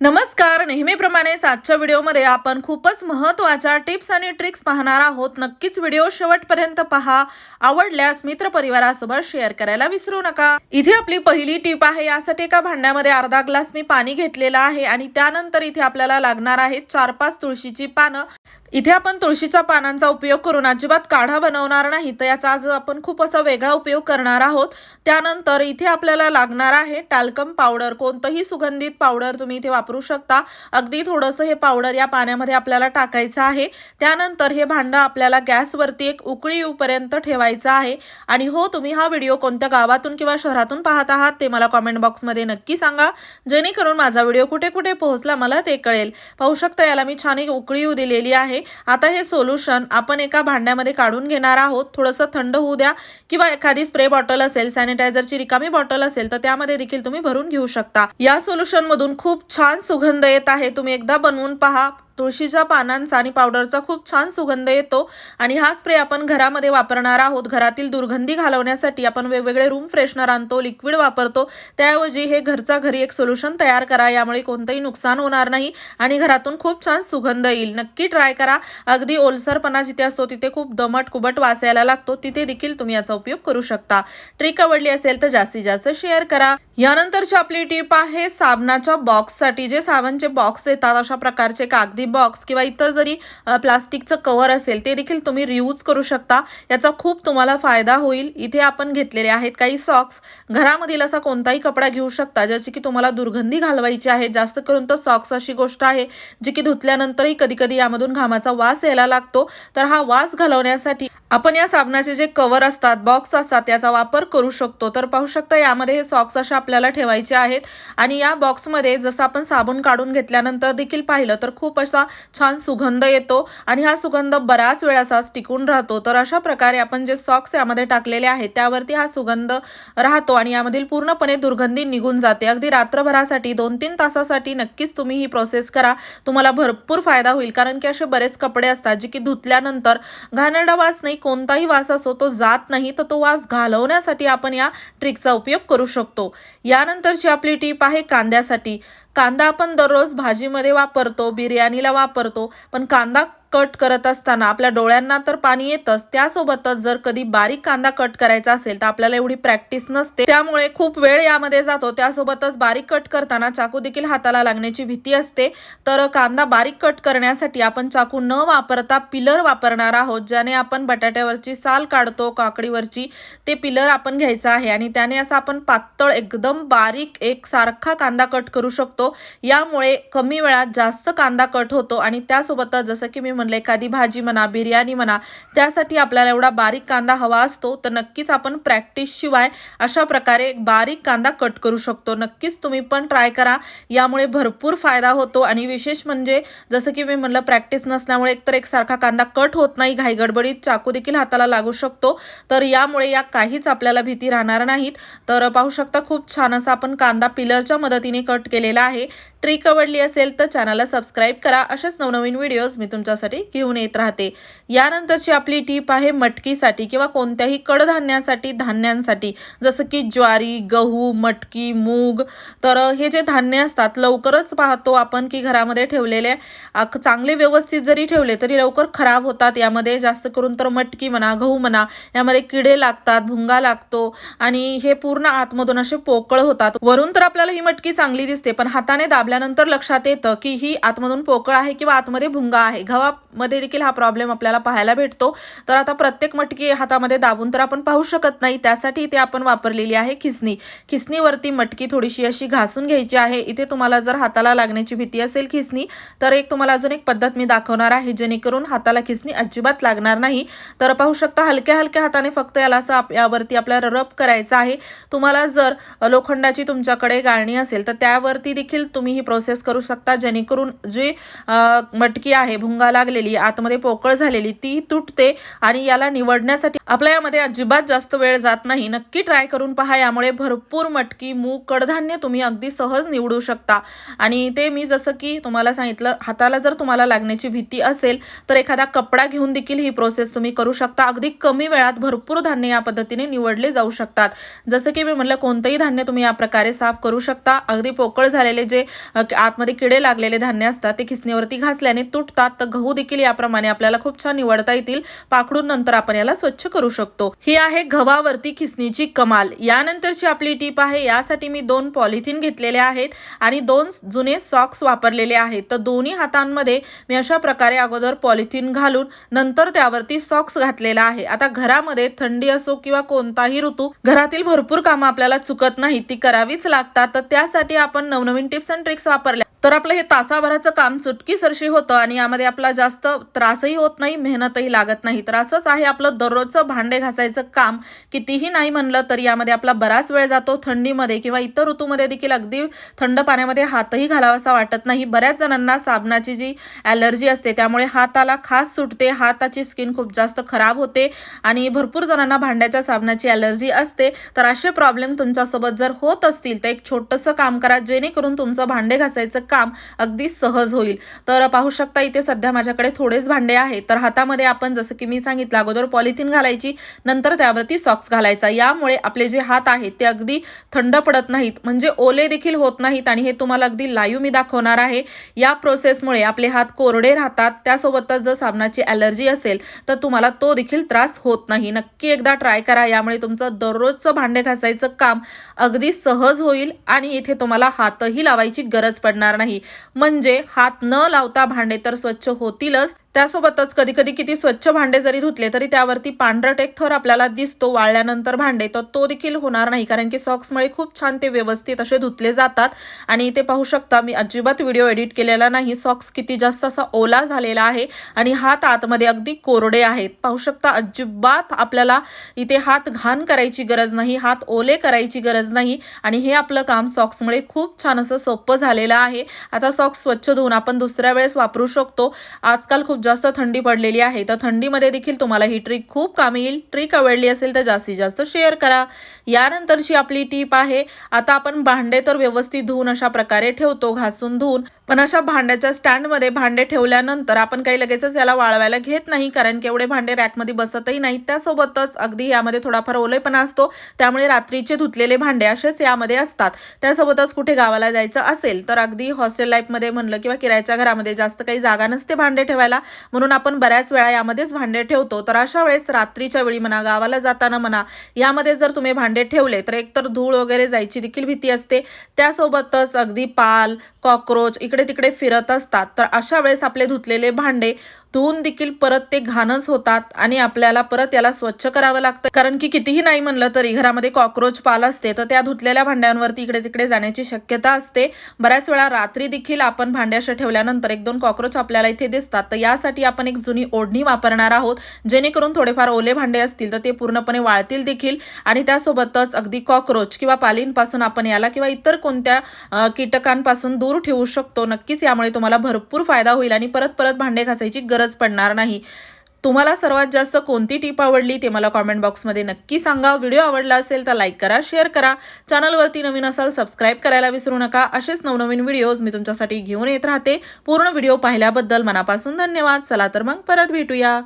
नमस्कार. नेहमीप्रमाणेच आजच्या व्हिडिओमध्ये आपण खूपच महत्त्वाच्या टिप्स आणि ट्रिक्स पाहणार आहोत. नक्कीच व्हिडिओ शेवटपर्यंत पहा. आवडल्यास मित्रपरिवारासोबत शेअर करायला विसरू नका. इथे आपली पहिली टिप आहे. यासाठी एका भांड्यामध्ये अर्धा ग्लास मी पाणी घेतलेला आहे आणि त्यानंतर इथे आपल्याला लागणार आहेत 4-5 तुळशीची पानं. इथे आपण तुळशीच्या पानांचा उपयोग करून अजिबात काढा बनवणार नाही, तर याचा आज आपण खूप असा वेगळा उपयोग करणार आहोत. त्यानंतर इथे आपल्याला लागणार आहे टाल्कम पावडर. कोणतंही सुगंधित पावडर तुम्ही इथे वापरू शकता. अगदी थोडंसं हे पावडर या पाण्यामध्ये आपल्याला टाकायचं आहे. त्यानंतर हे भांडं आपल्याला गॅसवरती एक उकळी येऊपर्यंत ठेवायचं आहे. आणि हो, तुम्ही हा व्हिडिओ कोणत्या गावातून किंवा शहरातून पाहत आहात ते मला कॉमेंट बॉक्समध्ये नक्की सांगा, जेणेकरून माझा व्हिडिओ कुठे कुठे पोहोचला मला ते कळेल. पाहू शकता, याला मी छान एक उकळी येऊ दिलेली आहे. आता हे सोल्युशन आपण एका भांड्यामध्ये काढून घेणार आहोत. थोडंसं थंड होऊ द्या किंवा एखादी स्प्रे बॉटल असेल, सॅनिटायझरची रिकामी बॉटल असेल तर त्यामध्ये देखील तुम्ही भरून घेऊ शकता. या सोल्युशन मधून खूप छान सुगंध येत आहे. तुम्ही एकदा बनवून पहा. तुळशीच्या पानांचा आणि पावडरचा खूप छान सुगंध येतो आणि हा स्प्रे आपण घरामध्ये वापरणार आहोत. घरातील दुर्गंधी घालवण्यासाठी आपण वेगवेगळे रूम फ्रेशनर आणतो, लिक्विड वापरतो. त्याऐवजी हे घरच्या घरी एक सोल्युशन तयार करा. यामुळे कोणतंही नुकसान होणार नाही आणि घरातून खूप छान सुगंध येईल. नक्की ट्राय करा. अगदी ओलसरपणा जिथे असतो तिथे खूप दमट कुबट वास यायला लागतो, तिथे देखील तुम्ही याचा उपयोग करू शकता. ट्रिक आवडली असेल तर जास्तीत जास्त शेअर करा. यानंतरची आपली टिप आहे साबणाच्या बॉक्ससाठी. जे साबणचे बॉक्स येतात अशा प्रकारचे कागदी बॉक्स किंवा इतर जरी प्लास्टिकचं कव्हर असेल ते देखील तुम्ही रियूज करू शकता. याचा खूप तुम्हाला फायदा होईल. इथे आपण घेतलेले आहेत काही सॉक्स. घरामधील असा कोणताही कपडा घेऊ शकता ज्याची की तुम्हाला दुर्गंधी घालवायची आहे. जास्त करून तर सॉक्स अशी गोष्ट आहे जी की धुतल्यानंतरही कधी कधी यामधून घामाचा वास यायला लागतो. तर हा वास घालवण्यासाठी आपण या साबणाचे जे कव्हर असतात, बॉक्स असतात, त्याचा वापर करू शकतो. तर पाहू शकता, यामध्ये हे सॉक्स असे आपल्याला ठेवायचे आहेत आणि या बॉक्समध्ये जसं आपण साबण काढून घेतल्यानंतर देखील पाहिलं तर खूप असा छान सुगंध येतो आणि हा सुगंध बराच वेळ असाच टिकून राहतो. तर अशा प्रकारे आपण जे सॉक्स यामध्ये टाकलेले आहेत त्यावरती हा सुगंध राहतो आणि यामधील पूर्णपणे दुर्गंधी निघून जाते. अगदी रात्रभरासाठी 2-3 तासासाठी नक्कीच तुम्ही ही प्रोसेस करा. तुम्हाला भरपूर फायदा होईल. कारण की असे बरेच कपडे असतात जे की धुतल्यानंतर घाणेरडा वास नाही, कोणताही वास असो तो जात नाही, तर तो वास घालवण्यासाठी आपण या ट्रिकचा उपयोग करू शकतो. यानंतरची आपली टिप आहे कांद्यासाठी. कांदा आपण दररोज भाजीमध्ये वापरतो, बिर्याणीला वापरतो, पण कांदा कट करत असताना आपल्या डोळ्यांना तर पाणी येतच. त्यासोबतच जर कधी बारीक कांदा कट करायचा असेल तर आपल्याला एवढी प्रॅक्टिस नसते, त्यामुळे खूप वेळ यामध्ये जातो. त्यासोबतच बारीक कट करताना चाकू देखील हाताला लागण्याची भीती असते. तर कांदा बारीक कट करण्यासाठी आपण चाकू न वापरता पिलर वापरणार आहोत. ज्याने आपण बटाट्यावरची साल काढतो, काकडीवरची, ते पिलर आपण घ्यायचं आहे आणि त्याने असं आपण पातळ एकदम बारीक एक सारखा कांदा कट करू शकतो. यामुळे कमी वेळात जास्त कांदा कट होतो आणि त्यासोबतच जसं की मी म्हणलं, एखादी भाजी म्हणा, बिर्याणी म्हणा, त्यासाठी आपल्याला एवढा बारीक कांदा हवा असतो. तर नक्कीच आपण प्रॅक्टिस शिवाय अशा प्रकारे एक बारीक कांदा कट करू शकतो. नक्कीच तुम्ही पण ट्राय करा. यामुळे भरपूर फायदा होतो आणि विशेष म्हणजे जसं की मी म्हणलं, प्रॅक्टिस नसल्यामुळे एकतर एकसारखा कांदा कट होत नाही, घाईगडबडीत चाकू देखील हाताला लागू शकतो. तर यामुळे या काहीच आपल्याला भीती राहणार नाहीत. तर पाहू शकता, खूप छान असा आपण कांदा पिलरच्या मदतीने कट केलेला आहे. ट्रिक आवडली असेल तर चॅनलला सबस्क्राईब करा. अशाच नवनवीन व्हिडिओज मी तुमच्यासाठी घेऊन येत राहते. यानंतरची आपली टिप आहे मटकीसाठी किंवा कोणत्याही कडधान्यासाठी, धान्यांसाठी, जसं की ज्वारी, गहू, मटकी, मूग. तर हे जे धान्य असतात लवकरच पाहतो आपण की घरामध्ये ठेवलेले चांगले व्यवस्थित जरी ठेवले तरी लवकर खराब होतात. यामध्ये जास्त करून तर मटकी म्हणा, गहू म्हणा, यामध्ये किडे लागतात, भुंगा लागतो आणि हे पूर्ण आतमधून असे पोकळ होतात. वरून तर आपल्याला ही मटकी चांगली दिसते, पण हाताने दाबल्यानंतर लक्षात येतं की ही आतमधून पोकळ आहे किंवा आतमध्ये भुंगा आहे. गव्हामध्ये देखील हा प्रॉब्लेम आपल्याला पाहायला भेटतो. तर आता प्रत्येक मटकी हातामध्ये दाबून तर आपण पाहू शकत नाही. त्यासाठी इथे आपण वापरलेली आहे खिसणी. खिसणीवरती मटकी थोडीशी अशी घासून घ्यायची आहे. इथे तुम्हाला जर हाताला लागण्याची भीती असेल खिसणी, तर तुम्हाला अजून एक पद्धत मी दाखवणार आहे जेणेकरून हाताला खिसणी अजिबात लागणार नाही. तर पाहू शकता, हलक्या हलक्या हाताने फक्त याला असं यावरती आपल्याला रब करायचं आहे. तुम्हाला जर लोखंडाची तुमच्याकडे गाळणी असेल तर त्यावरती देखील तुम्ही ही प्रोसेस करू शकता, जेणेकरून जी मटकी आहे भुंगा लागलेली, आतमध्ये पोकळ झालेली, ती तुटते आणि याला निवडण्यासाठी आपल्या यामध्ये अजिबात जास्त वेळ जात नाही. नक्की ट्राय करून पहा. यामुळे भरपूर मटकी, मूग, कडधान्य तुम्ही अगदी सहज निवडू शकता. आणि ते मी जसं की तुम्हाला सांगितलं, हाताला जर तुम्हाला लागण्याची भीती असेल तर एखादा कपडा घेऊन देखील ही प्रोसेस तुम्ही करू शकता. अगदी कमी वेळात भरपूर धान्य या पद्धतीने निवडले जाऊ शकतात. जसं की मी म्हणलं, कोणतंही धान्य तुम्ही या प्रकारे साफ करू शकता. अगदी पोकळ झालेले जे आतमध्ये किडे लागलेले धान्य असतात ते खिसणीवरती घासल्याने तुटतात. तर गहू देखील याप्रमाणे आपल्याला खूप छान निवडता येतील. पाखडून नंतर आपण याला स्वच्छ करू शकतो. ही आहे गव्हावरती खिसणीची कमाल. यानंतरची आपली टीप आहे, यासाठी मी 2 पॉलिथिन घेतलेले आहेत आणि 2 जुने सॉक्स वापरलेले आहेत. तर दोन्ही हातांमध्ये मी अशा प्रकारे अगोदर पॉलिथिन घालून नंतर त्यावरती सॉक्स घातलेला आहे. आता घरामध्ये थंडी असो किंवा कोणताही ऋतू, घरातील भरपूर कामं आपल्याला चुकत नाही, ती करावीच लागतात. तर त्यासाठी आपण नवनवीन टिप्स अँड ट्रिक्स वापरल्या तर आपलं हे तासाभराचं काम चुटकीसरशी होतं आणि यामध्ये आपला जास्त त्रासही होत नाही, मेहनतही लागत नाही. तर असंच आहे आपलं दररोजचं भांडे घासायचं काम. कितीही नाही म्हणलं तरी यामध्ये आपला बराच वेळ जातो. थंडीमध्ये किंवा इतर ऋतूमध्ये देखील अगदी थंड पाण्यामध्ये हातही घालावासा वाटत नाही. बऱ्याच जणांना साबणाची जी ॲलर्जी असते त्यामुळे हाताला खास सुटते, हाताची स्किन खूप जास्त खराब होते आणि भरपूर जणांना भांड्याच्या साबणाची ॲलर्जी असते. तर असे प्रॉब्लेम तुमच्यासोबत जर होत असतील तर एक छोटंसं काम करा, जेणेकरून तुमचं भांडे घासायचं काम अगदी सहज होईल. तर पाहू शकता इथे सध्या माझ्याकडे थोडेच भांडे आहेत. तर हातामध्ये आपण जसं की मी सांगितलं अगोदर पॉलिथिन घालायची, नंतर त्यावरती सॉक्स घालायचा. यामुळे आपले जे हात आहेत ते अगदी थंड पडत नाहीत, म्हणजे ओले देखील होत नाहीत आणि हे तुम्हाला अगदी लाईव्ह मी दाखवणार आहे. या प्रोसेसमुळे आपले हात कोरडे राहतात. त्यासोबतच जर साबणाची ॲलर्जी असेल तर तुम्हाला तो देखील त्रास होत नाही. नक्की एकदा ट्राय करा. यामुळे तुमचं दररोजचं भांडे घासायचं काम अगदी सहज होईल आणि इथे तुम्हाला हातही लावायची गरज पडणार नाही. म्हणजे हात न लावता भांडे तर स्वच्छ होतीलच, त्यासोबतच कधी कधी किती स्वच्छ भांडे जरी धुतले तरी त्यावरती पांढरट एक थर आपल्याला दिसतो वाळल्यानंतर भांडे, तर तो देखील होणार नाही, कारण की सॉक्समुळे खूप छान ते व्यवस्थित असे धुतले जातात. आणि इथे पाहू शकता मी अजिबात व्हिडिओ एडिट केलेला नाही. सॉक्स किती जास्त असा ओला झालेला आहे आणि हात आतमध्ये अगदी कोरडे आहेत. पाहू शकता अजिबात आपल्याला इथे हात घाण करायची गरज नाही, हात ओले करायची गरज नाही आणि हे आपलं काम सॉक्समुळे खूप छान असं सोपं झालेलं आहे. आता सॉक्स स्वच्छ धुवून आपण दुसऱ्या वेळेस वापरू शकतो. आजकाल खूप जास्त थंडी पडलेली आहे, तर थंडीमध्ये देखील तुम्हाला ही ट्रिक खूप कामी येईल. ट्रिक आवडली असेल तर जास्तीत जास्त शेअर करा. यानंतरची आपली टीप आहे, आता आपण भांडे तर व्यवस्थित धुवून अशा प्रकारे ठेवतो, घासून धुवून, पण अशा भांड्याच्या स्टँडमध्ये भांडे ठेवल्यानंतर आपण काही लगेचच याला वाळवायला घेत नाही, कारण की एवढे भांडे रॅकमध्ये बसतही नाहीत. त्यासोबतच अगदी यामध्ये थोडाफार ओलेपणा असतो, त्यामुळे रात्रीचे धुतलेले भांडे असेच यामध्ये असतात. त्यासोबतच कुठे गावाला जायचं असेल तर अगदी हॉस्टेल लाईफमध्ये म्हणलं किंवा किरायाच्या घरामध्ये जास्त काही जागा नसते भांडे ठेवायला, म्हणून आपण बऱ्याच वेळा यामध्येच भांडे ठेवतो. तर अशा वेळेस रात्रीच्या वेळी म्हणा, गावाला जाताना म्हणा, यामध्ये जर तुम्ही भांडे ठेवले तर एकतर धूळ वगैरे जायची देखील भीती असते. त्यासोबतच अगदी पाल, कॉक्रोच इकडे तिकडे फिरत असतात. तर अशा वेळेस आपले धुतलेले भांडे धुवून देखील परत ते घाणच होतात आणि आपल्याला परत याला स्वच्छ करावं लागतं, कारण की कितीही नाही म्हणलं तरी घरामध्ये कॉक्रोच पाल असते, तर त्या धुतलेल्या भांड्यांवरती इकडे तिकडे जाण्याची शक्यता असते. बऱ्याच वेळा रात्री देखील आपण भांडे असे ठेवल्यानंतर 1-2 कॉक्रोच आपल्याला इथे दिसतात. तर यासाठी आपण एक जुनी ओढणी वापरणार आहोत, जेणेकरून थोडेफार ओले भांडे असतील तर ते पूर्णपणे वाळतील देखील आणि त्यासोबतच अगदी कॉक्रोच किंवा पालींपासून आपण याला किंवा इतर कोणत्या कीटकांपासून दूर ठेवू शकतो. नक्कीच यामुळे तुम्हाला भरपूर फायदा होईल आणि परत परत भांडे घासायची गरज पडणार नाही. तुम्हाला सर्वात जास्त कोणती टिप आवडली ते मला कॉमेंट बॉक्समध्ये नक्की सांगा. व्हिडिओ आवडला असेल तर लाईक करा, शेअर करा. चॅनलवरती नवीन असाल सबस्क्राईब करायला विसरू नका. असेच नवनवीन व्हिडिओज मी तुमच्यासाठी घेऊन येत राहते. पूर्ण व्हिडिओ पाहिल्याबद्दल मनापासून धन्यवाद. चला तर मग परत भेटूया.